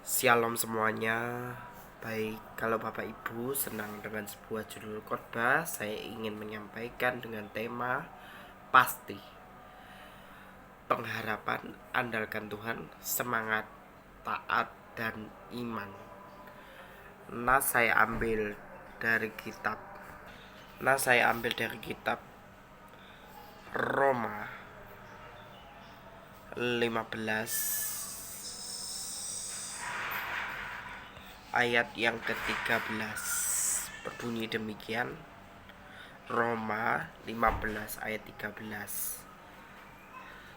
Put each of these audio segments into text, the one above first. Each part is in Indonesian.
Shalom semuanya. Baik, kalau Bapak Ibu senang dengan sebuah judul khotbah, saya ingin menyampaikan dengan tema pasti. Pengharapan, andalkan Tuhan, semangat, taat, dan iman. Saya ambil dari kitab Roma 15 ayat yang ke-13. Berbunyi demikian. Roma 15 ayat 13.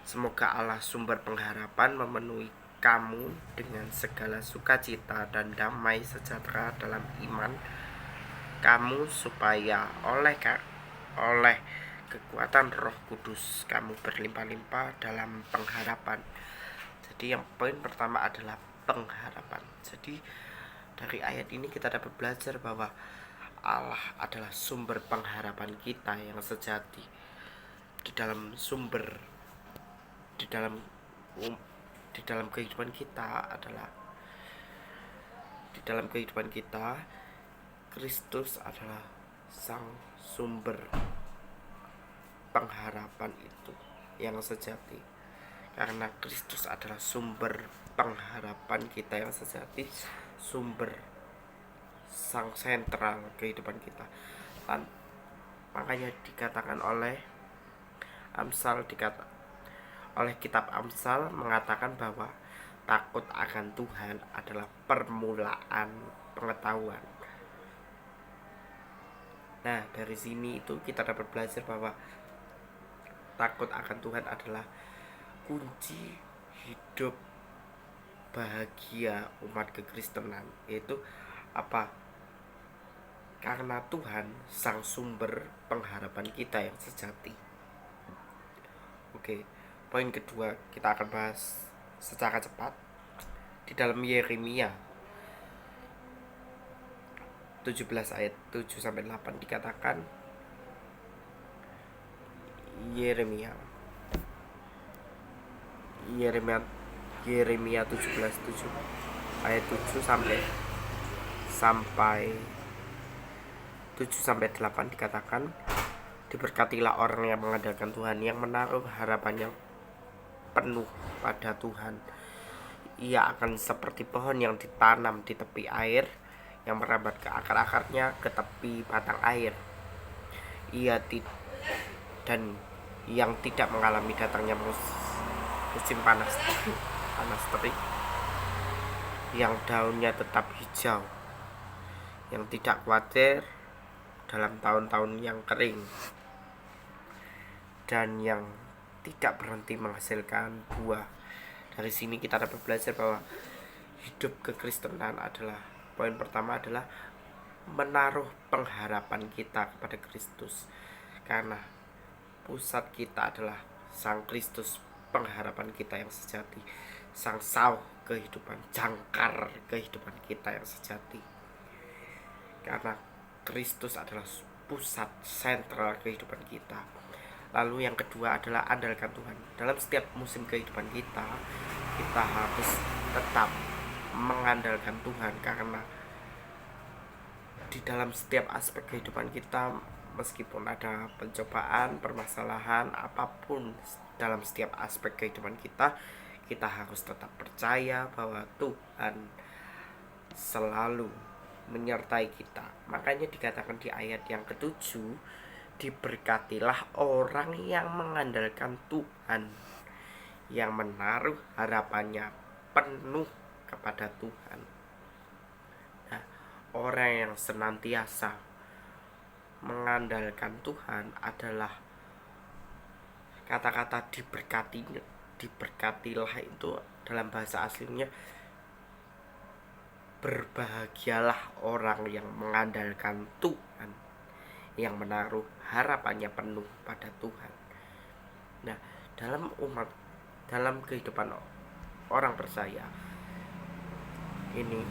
Semoga Allah sumber pengharapan memenuhi kamu dengan segala sukacita dan damai sejahtera dalam iman kamu, supaya oleh kekuatan Roh Kudus kamu berlimpah-limpah dalam pengharapan. Jadi yang poin pertama adalah pengharapan. Jadi dari ayat ini kita dapat belajar bahwa Allah adalah sumber pengharapan kita yang sejati. Di dalam kehidupan kita, Kristus adalah sang sumber pengharapan itu yang sejati. Karena Kristus adalah sumber pengharapan kita yang sejati, sumber sang sentral kehidupan kita. Makanya dikatakan oleh kitab Amsal mengatakan bahwa takut akan Tuhan adalah permulaan pengetahuan. Nah, dari sini itu kita dapat belajar bahwa takut akan Tuhan adalah kunci hidup bahagia umat kekristenan. Yaitu apa? Karena Tuhan sang sumber pengharapan kita yang sejati. Oke, poin kedua kita akan bahas secara cepat. Di dalam Yeremia 17 ayat 7-8 dikatakan, Yeremia 17:7 ayat 7-8 dikatakan, diberkatilah orang yang mengandalkan Tuhan, yang menaruh harapannya penuh pada Tuhan. Ia akan seperti pohon yang ditanam di tepi air, yang merambat ke akar-akarnya ke tepi batang air. Dan yang tidak mengalami datangnya musim panas terik, yang daunnya tetap hijau, yang tidak khawatir dalam tahun-tahun yang kering, dan yang tidak berhenti menghasilkan buah. Dari sini kita dapat belajar bahwa hidup kekristenan adalah, poin pertama adalah menaruh pengharapan kita kepada Kristus, karena pusat kita adalah sang Kristus, pengharapan kita yang sejati, sang sauh kehidupan, jangkar kehidupan kita yang sejati. Karena Kristus adalah pusat sentral kehidupan kita. Lalu yang kedua adalah andalkan Tuhan. Dalam setiap musim kehidupan kita harus tetap mengandalkan Tuhan, karena di dalam setiap aspek kehidupan kita, meskipun ada pencobaan, permasalahan, apapun dalam setiap aspek kehidupan kita harus tetap percaya bahwa Tuhan selalu menyertai kita. Makanya dikatakan di ayat yang ke-7, diberkatilah orang yang mengandalkan Tuhan, yang menaruh harapannya penuh kepada Tuhan. Nah, orang yang senantiasa mengandalkan Tuhan adalah, kata-kata diberkatilah itu dalam bahasa aslinya, berbahagialah orang yang mengandalkan Tuhan, yang menaruh harapannya penuh pada Tuhan. Nah, dalam kehidupan orang percaya ini,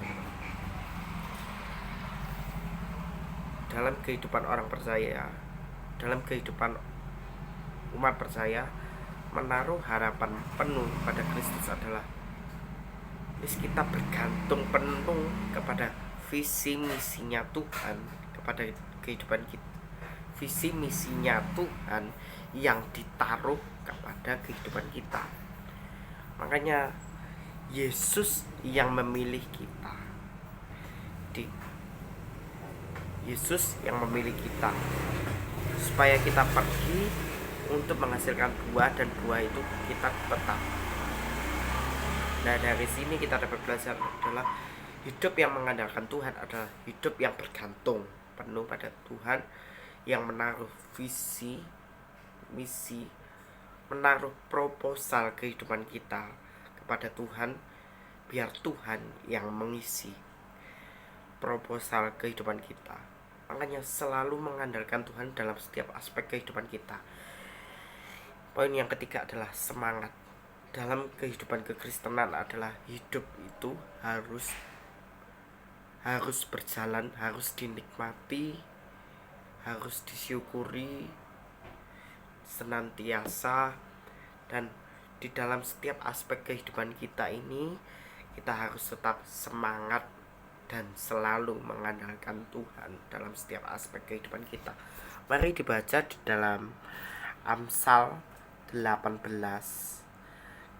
dalam kehidupan umat percaya, menaruh harapan penuh pada Kristus adalah Terus kita bergantung penuh kepada visi misinya Tuhan, kepada kehidupan kita, visi misinya Tuhan yang ditaruh kepada kehidupan kita. Makanya Yesus yang memilih kita. Yesus yang memilih kita supaya kita pergi untuk menghasilkan buah, dan buah itu kita tetap. Nah, dari sini kita dapat belajar adalah hidup yang mengandalkan Tuhan adalah hidup yang bergantung penuh pada Tuhan, yang menaruh visi, misi, menaruh proposal kehidupan kita kepada Tuhan, biar Tuhan yang mengisi proposal kehidupan kita. Makanya selalu mengandalkan Tuhan dalam setiap aspek kehidupan kita. Poin yang ketiga adalah semangat. Dalam kehidupan kekristenan adalah hidup itu harus berjalan, harus dinikmati, harus disyukuri senantiasa, dan di dalam setiap aspek kehidupan kita ini kita harus tetap semangat dan selalu mengandalkan Tuhan dalam setiap aspek kehidupan kita. Mari dibaca di dalam Amsal 18,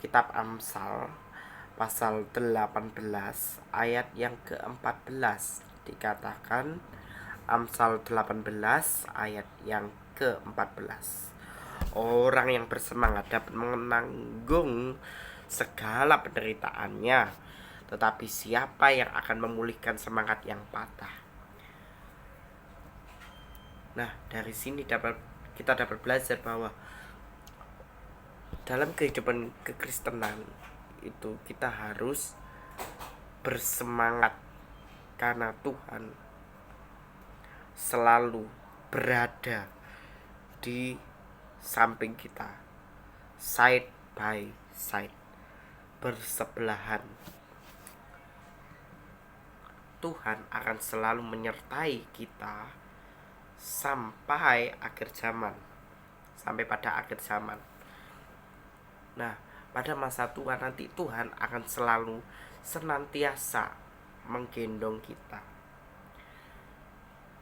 kitab Amsal pasal 18 ayat yang ke-14. Dikatakan Amsal 18 ayat yang ke-14, orang yang bersemangat dapat menanggung segala penderitaannya, tetapi siapa yang akan memulihkan semangat yang patah? Nah, dari sini kita dapat belajar bahwa dalam kehidupan kekristenan itu kita harus bersemangat karena Tuhan selalu berada di samping kita, side by side, bersebelahan. Tuhan akan selalu menyertai kita sampai akhir zaman, sampai pada akhir zaman. Nah, pada masa tua nanti Tuhan akan selalu senantiasa menggendong kita.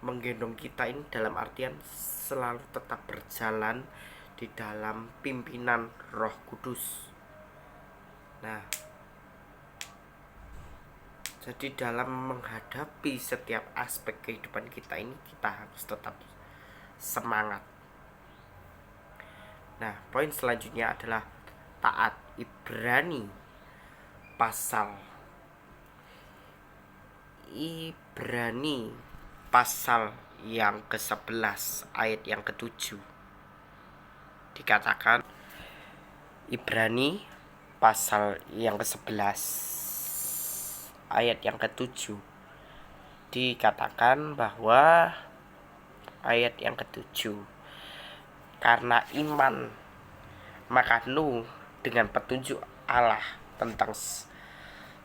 Menggendong kita ini dalam artian selalu tetap berjalan di dalam pimpinan Roh Kudus. Nah, jadi dalam menghadapi setiap aspek kehidupan kita ini kita harus tetap semangat. Nah, poin selanjutnya adalah taat. Ibrani pasal yang ke-11 ayat yang ke-7. Dikatakan Ibrani pasal yang ke-11 ayat yang ke-7, dikatakan bahwa ayat yang ke-7, karena iman maka Nuh dengan petunjuk Allah tentang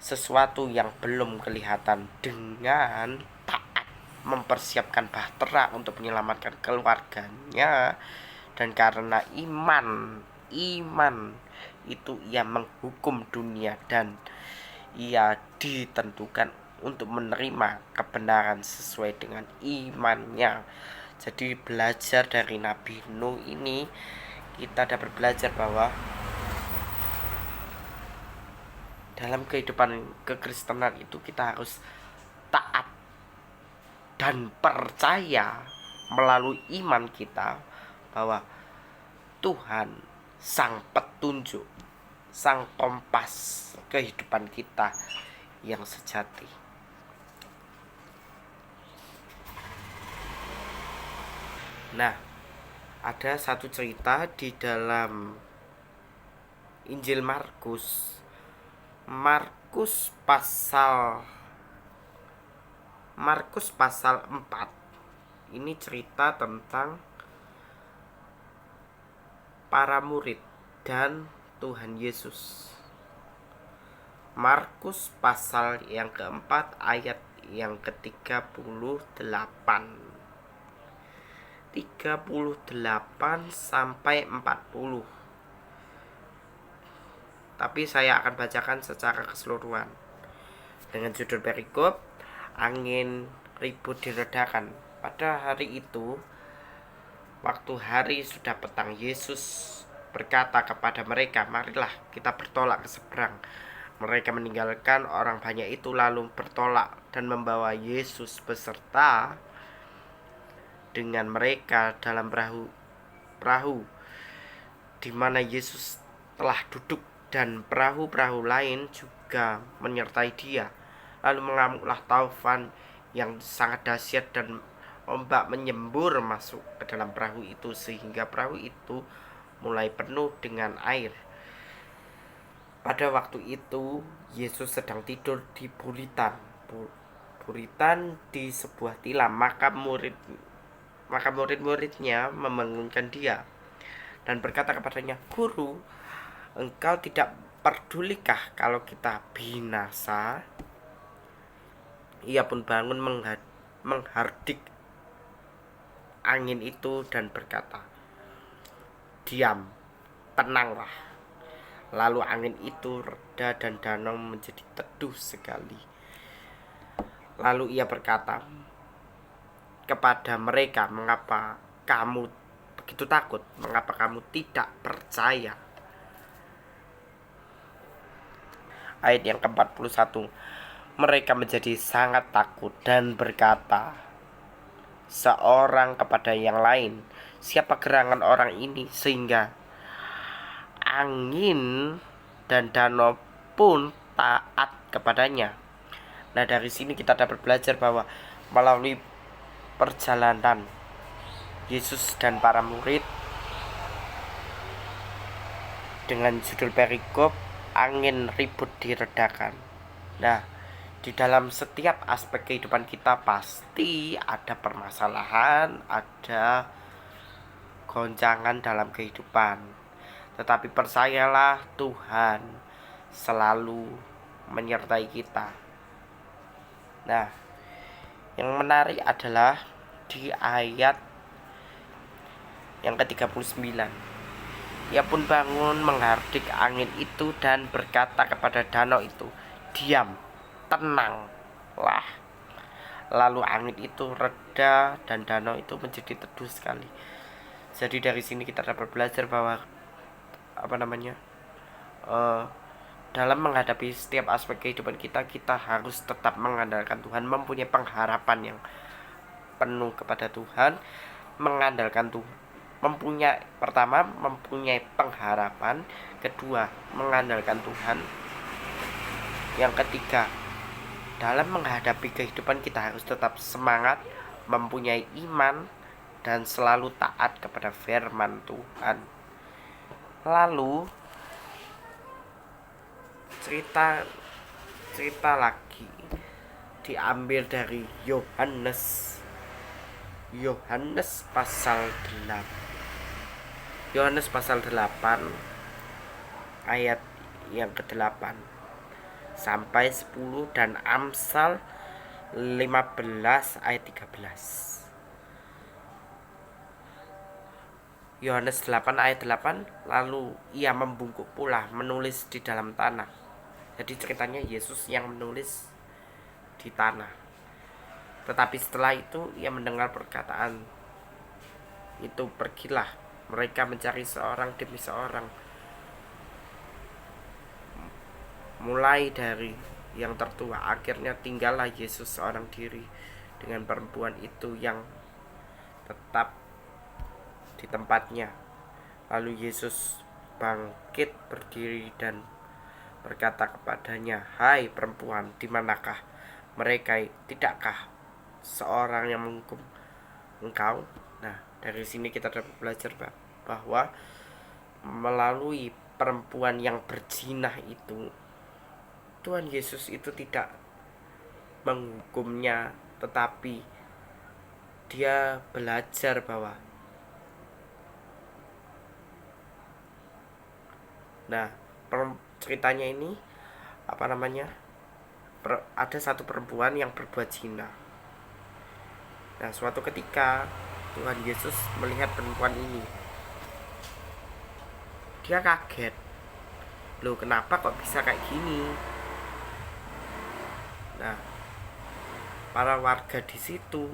sesuatu yang belum kelihatan dengan taat mempersiapkan bahtera untuk menyelamatkan keluarganya, dan karena iman itu ia menghukum dunia dan ia ditentukan untuk menerima kebenaran sesuai dengan imannya. Jadi belajar dari Nabi Nuh ini kita dapat belajar bahwa dalam kehidupan kekristenan itu kita harus taat dan percaya melalui iman kita bahwa Tuhan sang petunjuk, sang kompas kehidupan kita yang sejati. Nah, ada satu cerita di dalam Injil Markus pasal 4. Ini cerita tentang para murid dan Tuhan Yesus. Markus pasal yang keempat ayat yang ke-38 sampai 40. tapi saya akan bacakan secara keseluruhan dengan judul perikop angin ribut diredakan. Pada hari itu, waktu hari sudah petang, Yesus berkata kepada mereka, "Marilah kita bertolak ke seberang." Mereka meninggalkan orang banyak itu lalu bertolak dan membawa Yesus beserta dengan mereka dalam perahu di mana Yesus telah duduk, dan perahu-perahu lain juga menyertai dia. Lalu mengamuklah taufan yang sangat dahsyat dan ombak menyembur masuk ke dalam perahu itu sehingga perahu itu mulai penuh dengan air. Pada waktu itu Yesus sedang tidur di buritan di sebuah tilam. Maka murid-muridnya membangunkan dia dan berkata kepadanya, "Guru, engkau tidak pedulikah kalau kita binasa?" Ia pun bangun menghardik angin itu dan berkata, "Diam, tenanglah." Lalu angin itu reda dan danau menjadi teduh sekali. Lalu ia berkata kepada mereka, "Mengapa kamu begitu takut? Mengapa kamu tidak percaya?" Ayat yang ke-41. Mereka menjadi sangat takut dan berkata seorang kepada yang lain, "Siapa gerangan orang ini sehingga angin dan danau pun taat kepadanya?" Nah, dari sini kita dapat belajar bahwa melalui perjalanan Yesus dan para murid dengan judul perikop angin ribut diredakan. Nah, di dalam setiap aspek kehidupan kita pasti ada permasalahan, ada goncangan dalam kehidupan. Tetapi percayalah, Tuhan selalu menyertai kita. Nah, yang menarik adalah di ayat yang ke-39. Ia pun bangun menghardik angin itu dan berkata kepada danau itu, "Diam, tenanglah." Lalu angin itu reda dan danau itu menjadi teduh sekali. Jadi dari sini kita dapat belajar bahwa dalam menghadapi setiap aspek kehidupan kita harus tetap mengandalkan Tuhan, mempunyai pengharapan yang penuh kepada Tuhan, mengandalkan Tuhan, mempunyai pengharapan, kedua mengandalkan Tuhan, yang ketiga dalam menghadapi kehidupan kita harus tetap semangat, mempunyai iman, dan selalu taat kepada firman Tuhan. Lalu cerita lagi diambil dari Yohanes pasal 8. Yohanes pasal 8 ayat yang ke-8 sampai 10 dan Amsal 15 ayat 13. Yohanes 8 ayat 8, lalu ia membungkuk pula menulis di dalam tanah. Jadi ceritanya Yesus yang menulis di tanah. Tetapi setelah itu ia mendengar perkataan itu, "Pergilah mereka mencari seorang demi seorang, mulai dari yang tertua." Akhirnya tinggallah Yesus seorang diri dengan perempuan itu yang tetap di tempatnya. Lalu Yesus bangkit berdiri dan berkata kepadanya, "Hai perempuan, di manakah mereka? Tidakkah seorang yang menghukum engkau?" Nah, dari sini kita dapat belajar bahwa melalui perempuan yang berzinah itu, Tuhan Yesus itu tidak menghukumnya, tetapi dia belajar bahwa ceritanya ini ada satu perempuan yang berbuat zina. Nah, suatu ketika Tuhan Yesus melihat perempuan ini. Dia kaget. Loh, kenapa kok bisa kayak gini? Nah, para warga di situ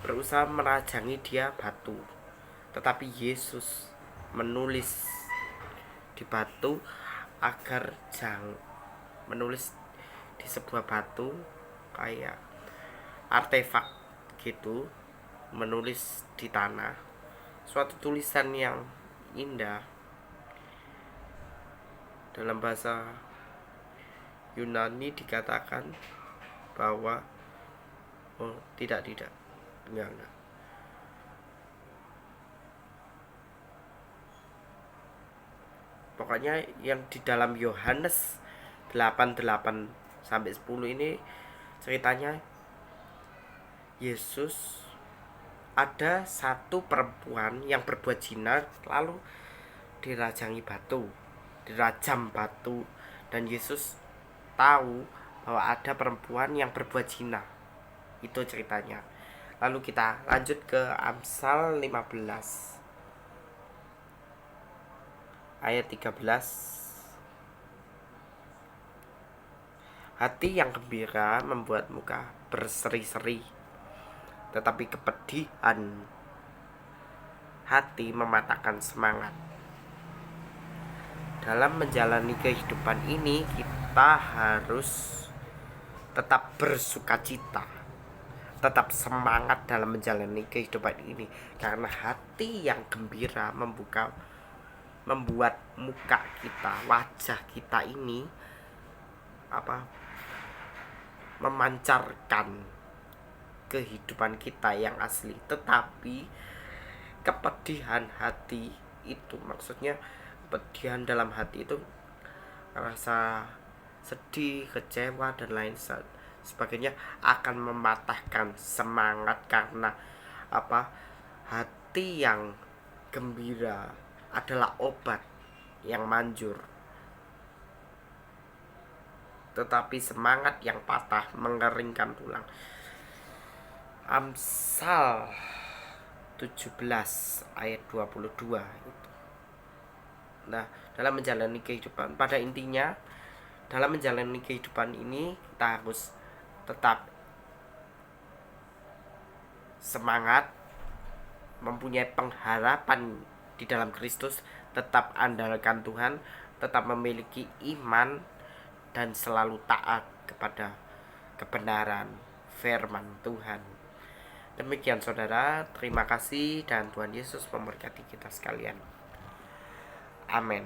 berusaha merajangi dia batu, tetapi Yesus menulis di batu agar jangan menulis di sebuah batu kayak artefak gitu, menulis di tanah suatu tulisan yang indah dalam bahasa Yunani. Dikatakan bahwa tidak enggak. Pokoknya yang di dalam Yohanes 8:8 sampai 10 ini ceritanya Yesus, ada satu perempuan yang berbuat zina lalu dirajam batu, dan Yesus tahu bahwa ada perempuan yang berbuat zina. Itu ceritanya. Lalu kita lanjut ke Amsal 15 ayat 13. Hati yang gembira membuat muka berseri-seri, tetapi kepedihan hati mematahkan semangat. Dalam menjalani kehidupan ini kita harus tetap bersukacita, tetap semangat dalam menjalani kehidupan ini, karena hati yang gembira membuat muka kita, wajah kita ini memancarkan kehidupan kita yang asli. Tetapi kepedihan hati itu, maksudnya kepedihan dalam hati itu rasa sedih, kecewa dan lain sebagainya, akan mematahkan semangat. Karena hati yang gembira adalah obat yang manjur, tetapi semangat yang patah mengeringkan tulang. Amsal 17 ayat 22 itu. Nah, dalam menjalani kehidupan, pada intinya dalam menjalani kehidupan ini kita harus tetap semangat, mempunyai pengharapan di dalam Kristus, tetap andalkan Tuhan, tetap memiliki iman dan selalu taat kepada kebenaran firman Tuhan. Demikian saudara, terima kasih dan Tuhan Yesus memberkati kita sekalian. Amin.